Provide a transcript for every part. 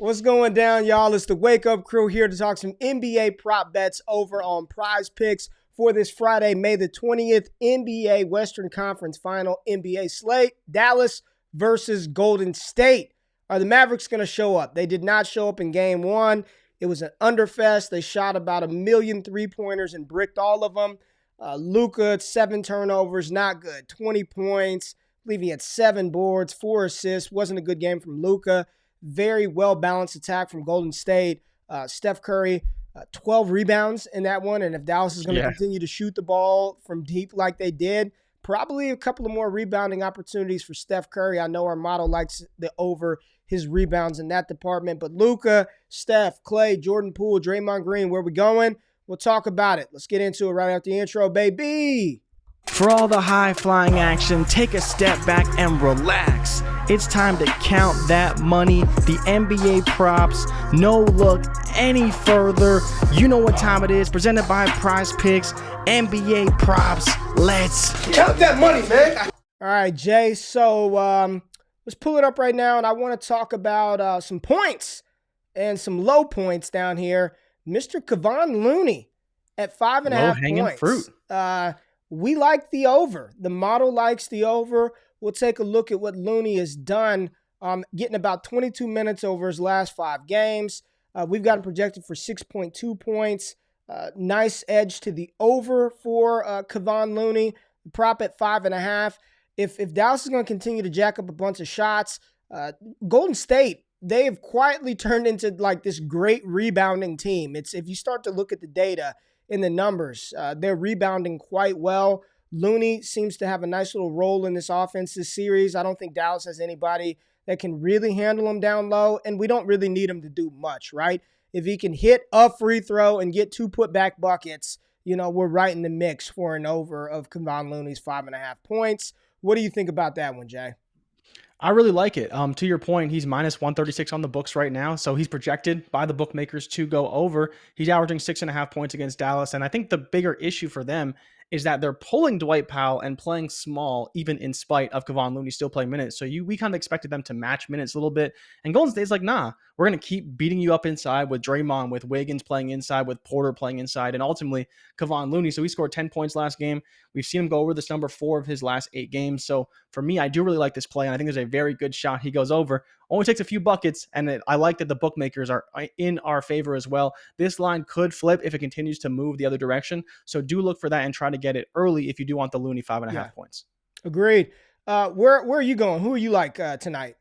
What's going down, y'all? It's the Wake Up Crew here to talk some NBA prop bets over on Prize Picks for this Friday, May the 20th, NBA Western Conference Final NBA slate, Dallas versus Golden State. Are the Mavericks going to show up? They did not show up in Game 1. It was an underfest. They shot about 1,000,000 three-pointers and bricked all of them. Luka, 7 turnovers, not good. 20 points. I believe he had 7 boards, 4 assists. Wasn't a good game from Luka. Very well-balanced attack from Golden State. Steph Curry, 12 rebounds in that one. And if Dallas is going to continue to shoot the ball from deep like they did, probably a couple of more rebounding opportunities for Steph Curry. I know our model likes the over his rebounds in that department. But Luka, Steph, Clay, Jordan Poole, Draymond Green, where we going? We'll talk about it. Let's get into it right after the intro, baby. For all the high-flying action, take a step back and relax. It's time to count that money, the NBA props. No look any further. You know what time it is. Presented by Prize Picks, NBA props. Let's count that money, man. All right, Jay. So let's pull it up right now, and I want to talk about some points and some low points down here. Mr. Kevon Looney at 5.5 points. Fruit. We like the over. The model likes the over. We'll take a look at what Looney has done, getting about 22 minutes over his last 5 games. We've got him projected for 6.2 points. Nice edge to the over for Kevon Looney. Prop at 5.5. If Dallas is going to continue to jack up a bunch of shots, Golden State, they have quietly turned into like this great rebounding team. It's if you start to look at the data in the numbers, they're rebounding quite well. Looney seems to have a nice little role in this offense this series. I don't think Dallas has anybody that can really handle him down low, and we don't really need him to do much, right? If he can hit a free throw and get 2 putback buckets, you know, we're right in the mix for an over of Kevon Looney's 5.5 points. What do you think about that one, Jay? I really like it. To your point, he's minus 136 on the books right now. So he's projected by the bookmakers to go over. He's averaging 6.5 points against Dallas. And I think the bigger issue for them is that they're pulling Dwight Powell and playing small, even in spite of Kevon Looney still playing minutes. So we kind of expected them to match minutes a little bit. And Golden State's like, nah, we're going to keep beating you up inside with Draymond, with Wiggins playing inside, with Porter playing inside, and ultimately Kevon Looney. So he scored 10 points last game. We've seen him go over this number 4 of his last 8 games. So for me, I do really like this play. And I think there's a very good shot he goes over. Only takes a few buckets, and I like that the bookmakers are in our favor as well. This line could flip if it continues to move the other direction. So do look for that and try to get it early if you do want the Looney 5.5 points. Agreed. Where are you going? Who are you like tonight?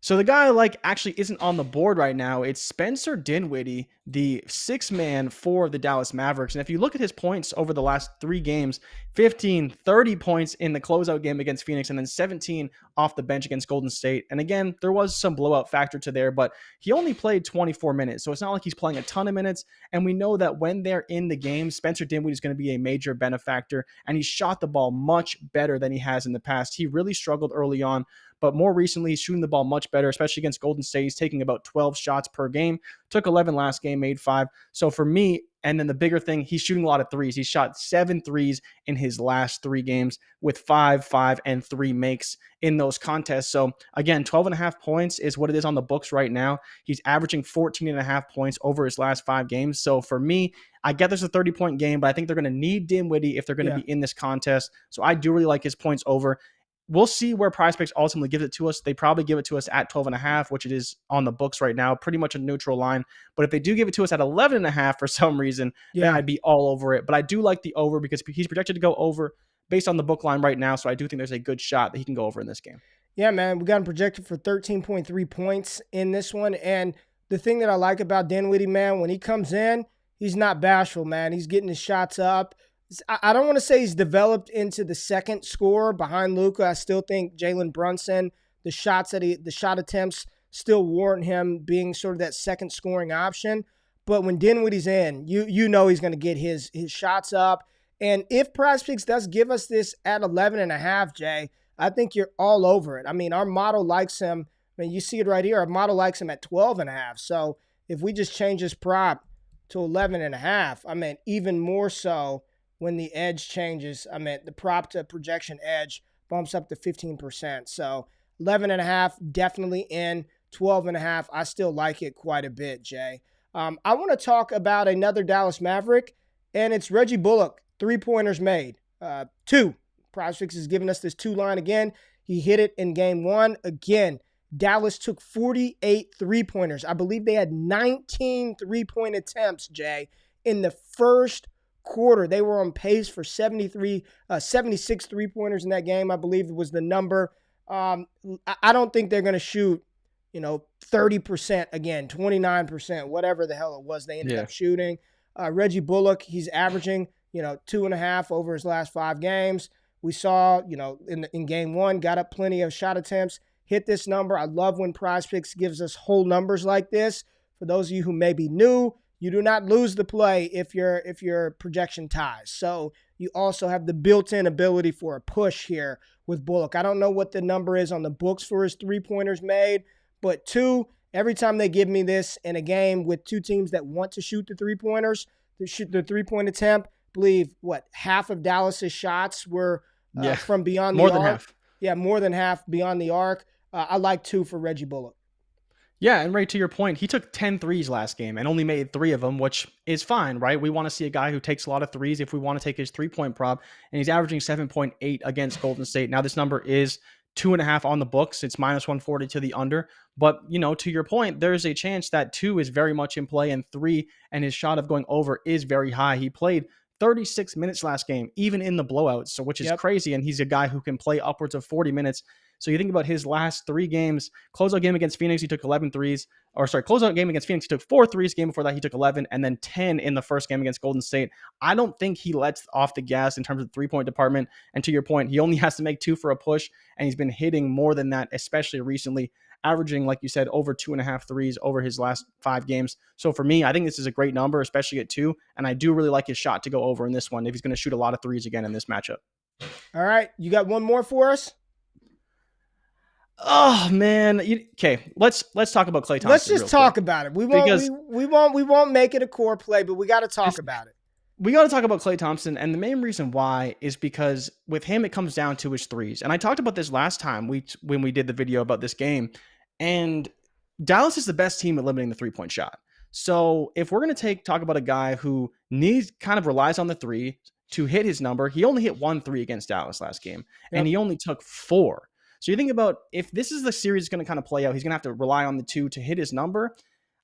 So the guy I like actually isn't on the board right now. It's Spencer Dinwiddie, the 6th man for the Dallas Mavericks. And if you look at his points over the last 3 games, 15, 30 points in the closeout game against Phoenix, and then 17 off the bench against Golden State. And again, there was some blowout factor to there, but he only played 24 minutes. So it's not like he's playing a ton of minutes. And we know that when they're in the game, Spencer Dinwiddie is going to be a major benefactor. And he shot the ball much better than he has in the past. He really struggled early on, but more recently, he's shooting the ball much better, especially against Golden State. He's taking about 12 shots per game. Took 11 last game, made 5. So for me, and then the bigger thing, he's shooting a lot of threes. He shot 7 threes in his last 3 games with 5, 5, and 3 makes in those contests. So again, 12.5 points is what it is on the books right now. He's averaging 14.5 points over his last 5 games. So for me, I get there's a 30-point game, but I think they're going to need Dinwiddie if they're going to be in this contest. So I do really like his points over. We'll see where PrizePicks ultimately gives it to us. They probably give it to us at 12.5, which it is on the books right now, pretty much a neutral line. But if they do give it to us at 11.5 for some reason, then I'd be all over it. But I do like the over because he's projected to go over based on the book line right now. So I do think there's a good shot that he can go over in this game. Yeah, man, we got him projected for 13.3 points in this one. And the thing that I like about Dinwiddie, man, when he comes in, he's not bashful, man. He's getting his shots up. I don't want to say he's developed into the second scorer behind Luka. I still think Jalen Brunson, the shot attempts still warrant him being sort of that second scoring option. But when Dinwiddie's in, you know he's going to get his shots up. And if PrizePicks does give us this at 11.5, Jay, I think you're all over it. I mean, our model likes him. I mean, you see it right here. Our model likes him at 12.5. So if we just change his prop to 11.5, I mean, even more so when the edge changes, I mean, the prop to projection edge bumps up to 15%. So 11.5, definitely in. 12.5. I still like it quite a bit, Jay. I want to talk about another Dallas Maverick, and it's Reggie Bullock, 3-pointers made. 2. PrizePicks is giving us this 2 line again. He hit it in game 1. Again, Dallas took 48 3-pointers. I believe they had 19 3-point attempts, Jay, in the first quarter. They were on pace for 76 3-pointers in that game, I believe it was the number. I don't think they're going to shoot 30% again, 29%, whatever the hell it was they ended up shooting. Reggie Bullock, he's averaging, 2.5 over his last 5 games. We saw, in game 1, got up plenty of shot attempts, hit this number. I love when PrizePicks gives us whole numbers like this. For those of you who may be new, you do not lose the play if your projection ties. So you also have the built-in ability for a push here with Bullock. I don't know what the number is on the books for his 3-pointers made, but 2, every time they give me this in a game with 2 teams that want to shoot the 3-pointers, to shoot the 3-point attempt, I believe, half of Dallas's shots were from beyond the arc. More than half. Yeah, more than half beyond the arc. I like 2 for Reggie Bullock. Yeah, and right to your point, he took 10 threes last game and only made 3 of them, which is fine, right? We want to see a guy who takes a lot of threes if we want to take his 3-point prop, and he's averaging 7.8 against Golden State. Now, this number is 2.5 on the books. It's minus 140 to the under. But, to your point, there's a chance that 2 is very much in play and 3 and his shot of going over is very high. He played 36 minutes last game, even in the blowouts, so which is crazy. And he's a guy who can play upwards of 40 minutes. So you think about his last 3 games, closeout game against Phoenix, he took 11 threes. Closeout game against Phoenix, he took 4 threes. Game before that, he took 11, and then 10 in the first game against Golden State. I don't think he lets off the gas in terms of the 3-point department. And to your point, he only has to make 2 for a push, and he's been hitting more than that, especially recently, averaging, like you said, over 2.5 threes over his last 5 games. So for me, I think this is a great number, especially at 2, and I do really like his shot to go over in this one if he's going to shoot a lot of threes again in this matchup. All right, you got one more for us? Oh man. Okay. Let's talk about Klay Thompson. Let's just talk about it. We won't make it a core play, but we got to talk about it. We got to talk about Klay Thompson, and the main reason why is because with him, it comes down to his threes. And I talked about this last time when we did the video about this game, and Dallas is the best team at limiting the 3-point shot. So if we're going to talk about a guy who kind of relies on the 3 to hit his number, he only hit 1 3 against Dallas last game, and he only took 4. So you think about if this is the series going to kind of play out, he's going to have to rely on the 2 to hit his number.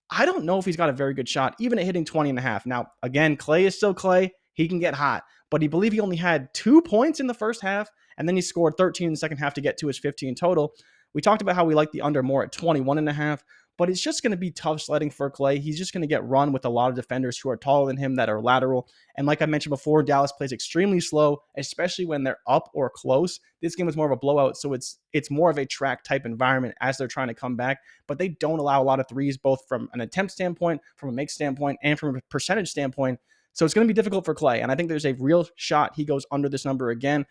I don't know if he's got a very good shot, even at hitting 20.5. Now, again, Klay is still Klay. He can get hot, but he only had 2 points in the first half, and then he scored 13 in the second half to get to his 15 total. We talked about how we like the under more at 21.5, but it's just going to be tough sledding for Klay. He's just going to get run with a lot of defenders who are taller than him that are lateral. And like I mentioned before, Dallas plays extremely slow, especially when they're up or close. This game was more of a blowout, so it's more of a track type environment as they're trying to come back. But they don't allow a lot of threes, both from an attempt standpoint, from a make standpoint, and from a percentage standpoint. So it's going to be difficult for Klay. And I think there's a real shot he goes under this number again.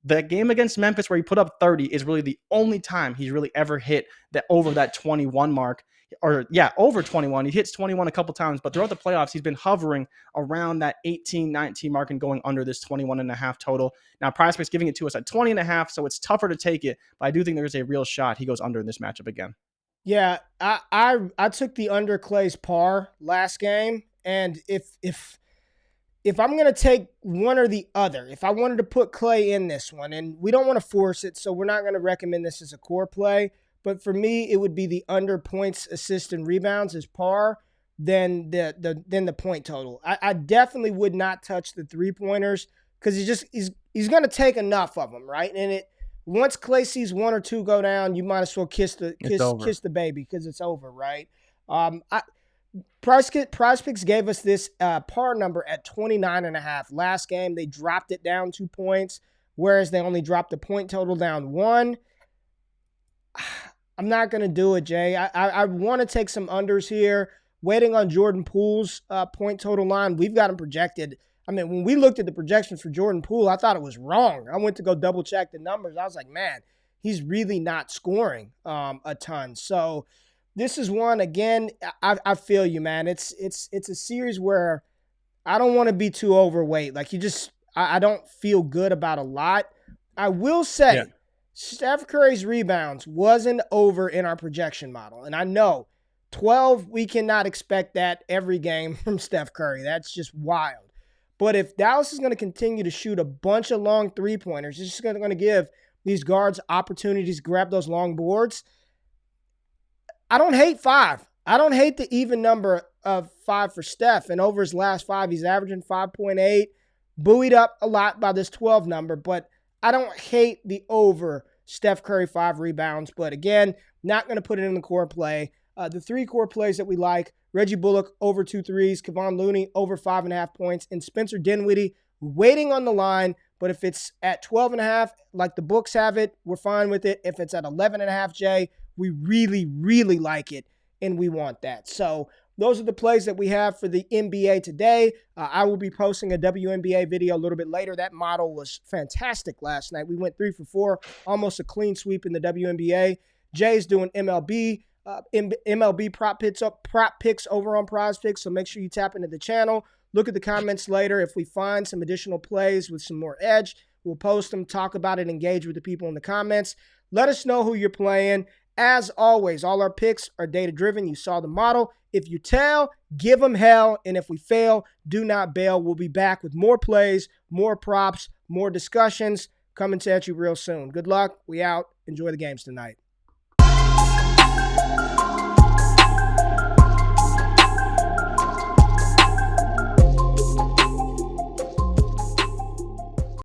The game against Memphis where he put up 30 is really the only time he's really ever hit that over that 21 mark. Over 21. He hits 21 a couple times, but throughout the playoffs, he's been hovering around that 18, 19 mark and going under this 21.5 total. Now, PrizePicks giving it to us at 20.5, so it's tougher to take it, but I do think there's a real shot he goes under in this matchup again. Yeah, I took the under Klay's par last game, and if I'm going to take one or the other, if I wanted to put Klay in this one, and we don't want to force it, so we're not going to recommend this as a core play, but for me, it would be the under points, assists, and rebounds as par than the point total. I definitely would not touch the 3-pointers because he's going to take enough of them, right? And once Klay sees 1 or 2 go down, you might as well kiss the baby because it's over, right? PrizePicks gave us this par number at 29.5. Last game, they dropped it down 2 points, whereas they only dropped the point total down 1. I'm not going to do it, Jay. I want to take some unders here. Waiting on Jordan Poole's point total line. We've got him projected. I mean, when we looked at the projections for Jordan Poole, I thought it was wrong. I went to go double check the numbers. I was like, man, he's really not scoring a ton. So this is one, again, I feel you, man. It's a series where I don't want to be too overweight. Like I don't feel good about a lot. I will say, Steph Curry's rebounds wasn't over in our projection model. And I know 12, we cannot expect that every game from Steph Curry. That's just wild. But if Dallas is going to continue to shoot a bunch of long three-pointers, it's just going to give these guards opportunities to grab those long boards. I don't hate 5. I don't hate the even number of 5 for Steph. And over his last 5, he's averaging 5.8, buoyed up a lot by this 12 number. But I don't hate the over Steph Curry 5 rebounds. But again, not going to put it in the core play. The 3 core plays that we like: Reggie Bullock over 2 threes, Kevon Looney over 5.5 points, and Spencer Dinwiddie waiting on the line. But if it's at 12.5, like the books have it, we're fine with it. If it's at 11.5, Jay, we really, really like it, and we want that. So those are the plays that we have for the NBA today. I will be posting a WNBA video a little bit later. That model was fantastic last night. We went 3 for 4, almost a clean sweep in the WNBA. Jay's doing MLB prop picks over on PrizePicks, so make sure you tap into the channel. Look at the comments later. If we find some additional plays with some more edge, we'll post them, talk about it, engage with the people in the comments. Let us know who you're playing. As always, all our picks are data-driven. You saw the model. If you tell, give them hell. And if we fail, do not bail. We'll be back with more plays, more props, more discussions coming at you real soon. Good luck. We out. Enjoy the games tonight.